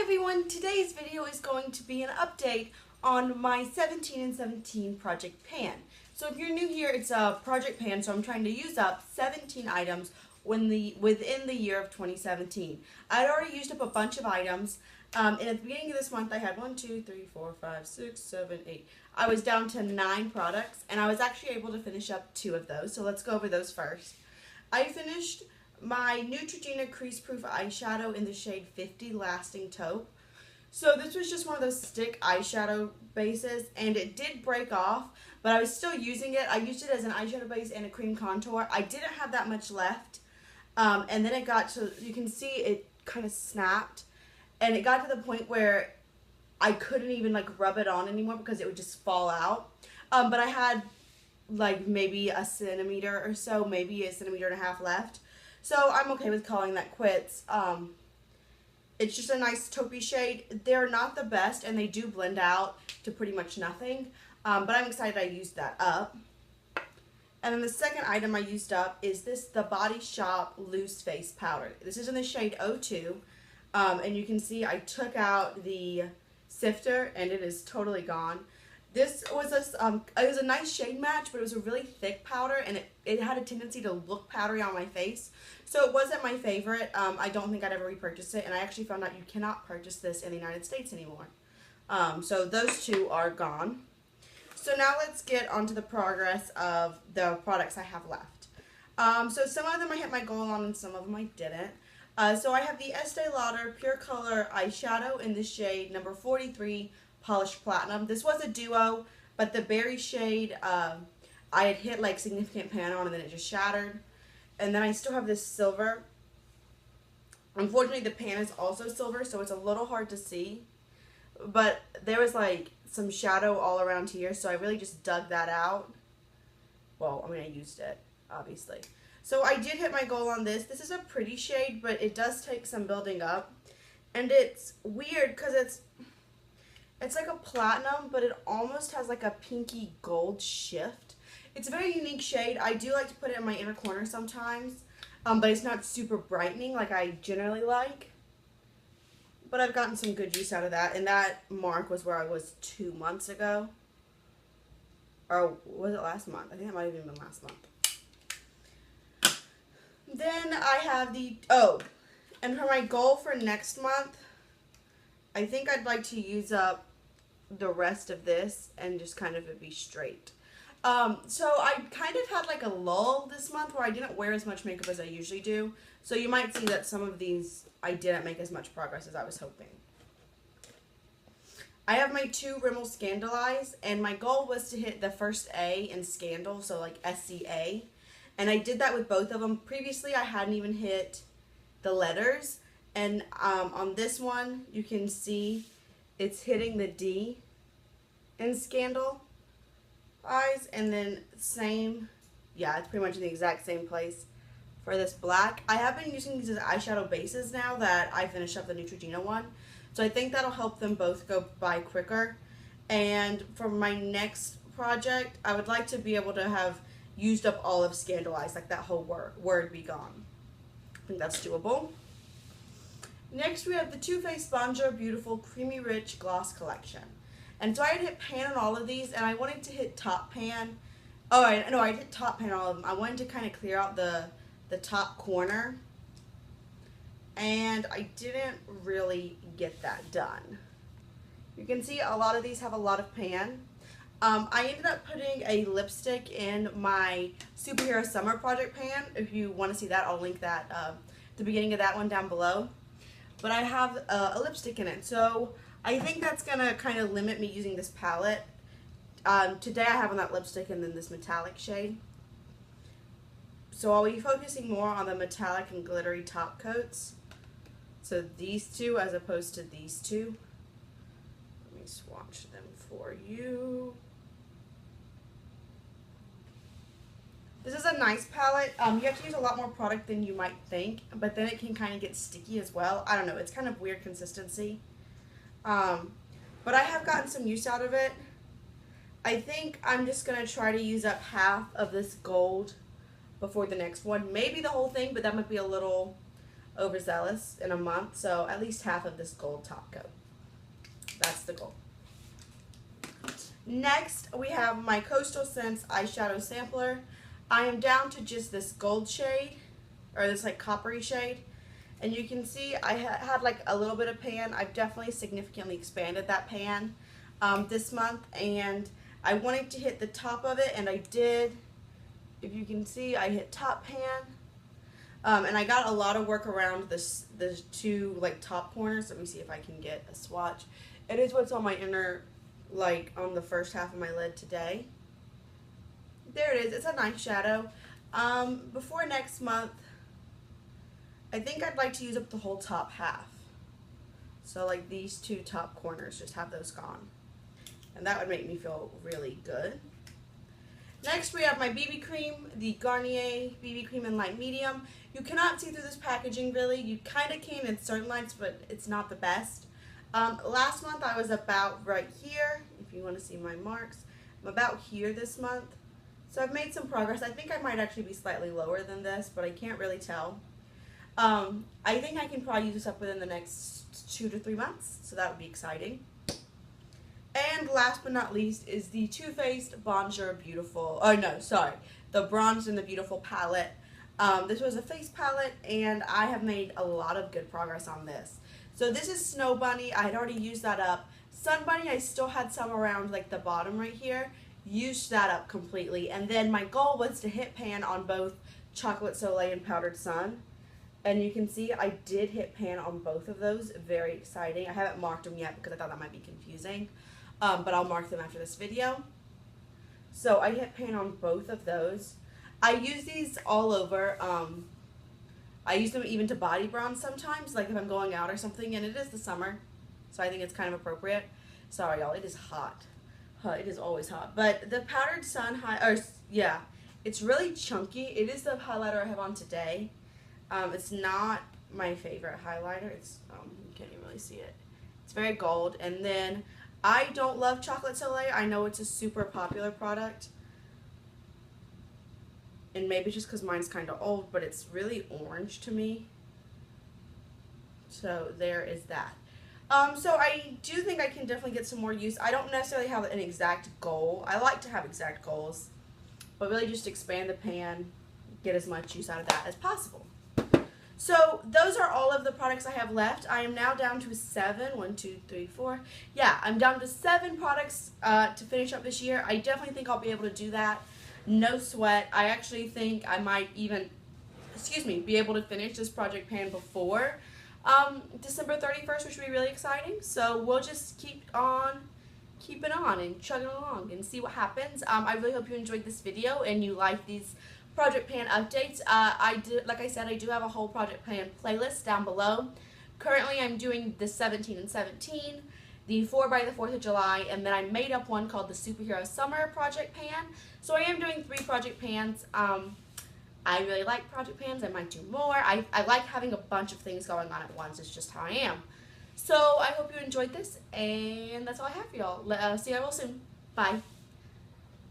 everyone, today's video is going to be an update on my 17 and 17 project pan. So if you're new here, it's a project pan, so I'm trying to use up 17 items within the year of 2017. I'd already used up a bunch of items, and at the beginning of this month I had 1, 2, 3, 4, 5, 6, 7, 8. I was down to 9 products, and I was actually able to finish up 2 of those, so let's go over those first. I finished my Neutrogena Crease Proof Eyeshadow in the shade 50 Lasting Taupe. So this was just one of those stick eyeshadow bases, and it did break off, but I was still using it. I used it as an eyeshadow base and a cream contour. I didn't have that much left, and then it got to, you can see it kind of snapped, and it got to the point where I couldn't even like rub it on anymore because it would just fall out. But I had like maybe a centimeter or so, maybe a centimeter and a half left. So I'm okay with calling that quits. It's just a nice taupey shade. They're not the best, and they do blend out to pretty much nothing. But I'm excited I used that up. And then the second item I used up is the Body Shop Loose Face Powder. This is in the shade 02. And you can see I took out the sifter, and it is totally gone. This was it was a nice shade match, but it was a really thick powder, and it had a tendency to look powdery on my face. So it wasn't my favorite. I don't think I'd ever repurchase it, and I actually found out you cannot purchase this in the United States anymore. So those two are gone. So now let's get onto the progress of the products I have left. So some of them I hit my goal on, and some of them I didn't. So I have the Este Lauder Pure Color Eyeshadow in the shade number 43, Polished Platinum. This was a duo, but the berry shade, I had hit like significant pan on, and then it just shattered. And then I still have this silver. Unfortunately, the pan is also silver, so it's a little hard to see. But there was like some shadow all around here, so I really just dug that out. Well, I mean, I used it, obviously. So I did hit my goal on this. This is a pretty shade, but it does take some building up. And it's weird because it's like a platinum, but it almost has like a pinky gold shift. It's a very unique shade. I do like to put it in my inner corner sometimes, but it's not super brightening like I generally like. But I've gotten some good use out of that, and that mark was where I was 2 months ago. Or was it last month? I think it might have even been last month. Then I have and for my goal for next month, I think I'd like to use up the rest of this and just kind of be straight. So I kind of had like a lull this month where I didn't wear as much makeup as I usually do. So you might see that some of these I didn't make as much progress as I was hoping. I have my 2 Rimmel Scandaleyes, and my goal was to hit the first A in Scandal, so like SCA. And I did that with both of them. Previously I hadn't even hit the letters, and on this one you can see it's hitting the D in Scandal eyes, and then same, yeah, it's pretty much in the exact same place for this black. I have been using these as eyeshadow bases now that I finished up the Neutrogena one, so I think that'll help them both go by quicker. And for my next project, I would like to be able to have used up all of Scandaleyes, like that whole word be gone. I think that's doable. Next we have the Too Faced Bonjour Beautiful Creamy Rich Gloss Collection. And so I had hit pan on all of these, and I wanted to hit top pan. Oh, no, I hit top pan on all of them. I wanted to kind of clear out the top corner, and I didn't really get that done. You can see a lot of these have a lot of pan. I ended up putting a lipstick in my Superhero Summer Project pan. If you want to see that, I'll link that the beginning of that one down below. But I have a lipstick in it, so I think that's going to kind of limit me using this palette. Today I have on that lipstick and then this metallic shade. So I'll be focusing more on the metallic and glittery top coats. So these two as opposed to these two. Let me swatch them for you. This is a nice palette. You have to use a lot more product than you might think, but then it can kind of get sticky as well. I don't know, it's kind of weird consistency. But I have gotten some use out of it. I think I'm just going to try to use up half of this gold before the next one. Maybe the whole thing, but that might be a little overzealous in a month, so at least half of this gold top coat. That's the goal. Next, we have my Coastal Scents eyeshadow sampler. I am down to just this gold shade, or this like coppery shade. And you can see I had like a little bit of pan. I've definitely significantly expanded that pan this month, and I wanted to hit the top of it, and I did. If you can see, I hit top pan, and I got a lot of work around the two like top corners. Let me see if I can get a swatch. It is what's on my inner, like on the first half of my lid today. There it is. It's a nice shadow. Before next month, I think I'd like to use up the whole top half. So like these two top corners, just have those gone. And that would make me feel really good. Next we have my BB cream, the Garnier BB cream in light medium. You cannot see through this packaging really. You kind of can in certain lights, but it's not the best. Last month I was about right here, if you want to see my marks. I'm about here this month. So I've made some progress. I think I might actually be slightly lower than this, but I can't really tell. I think I can probably use this up within the next 2 to 3 months, so that would be exciting. And last but not least is the Too Faced Bonjour Beautiful, oh no, sorry, the Bronzed in the Beautiful palette. This was a face palette, and I have made a lot of good progress on this. So this is Snow Bunny. I had already used that up. Sun Bunny, I still had some around like the bottom right here. Used that up completely. And then my goal was to hit pan on both Chocolate Soleil and Powdered Sun. And you can see I did hit pan on both of those. Very exciting. I haven't marked them yet because I thought that might be confusing. But I'll mark them after this video. So I hit pan on both of those. I use these all over. I use them even to body bronze sometimes, like if I'm going out or something, and it is the summer, so I think it's kind of appropriate. Sorry y'all, it is hot. It is always hot. But the Powdered Sun, it's really chunky. It is the highlighter I have on today. It's not my favorite highlighter. It's, you can't even really see it. It's very gold. And then I don't love Chocolate Soleil. I know it's a super popular product. And maybe just because mine's kind of old, but it's really orange to me. So there is that. So I do think I can definitely get some more use. I don't necessarily have an exact goal. I like to have exact goals, but really just expand the pan, get as much use out of that as possible. So those are all of the products I have left. I am now down to 7. 1, 2, 3, 4. Yeah, I'm down to 7 products to finish up this year. I definitely think I'll be able to do that. No sweat. I actually think I might even, be able to finish this project pan before December 31st, which would be really exciting. So we'll just keep it on and chugging along and see what happens. I really hope you enjoyed this video and you like these project pan updates. Like I said, I do have a whole project pan playlist down below. Currently I'm doing the 17 and 17, the 4 by the 4th of July, and then I made up one called the Superhero Summer project pan. So I am doing 3 project pans. I really like project pans. I might do more. I like having a bunch of things going on at once. It's just how I am. So I hope you enjoyed this, and that's all I have for y'all. See you all soon. Bye.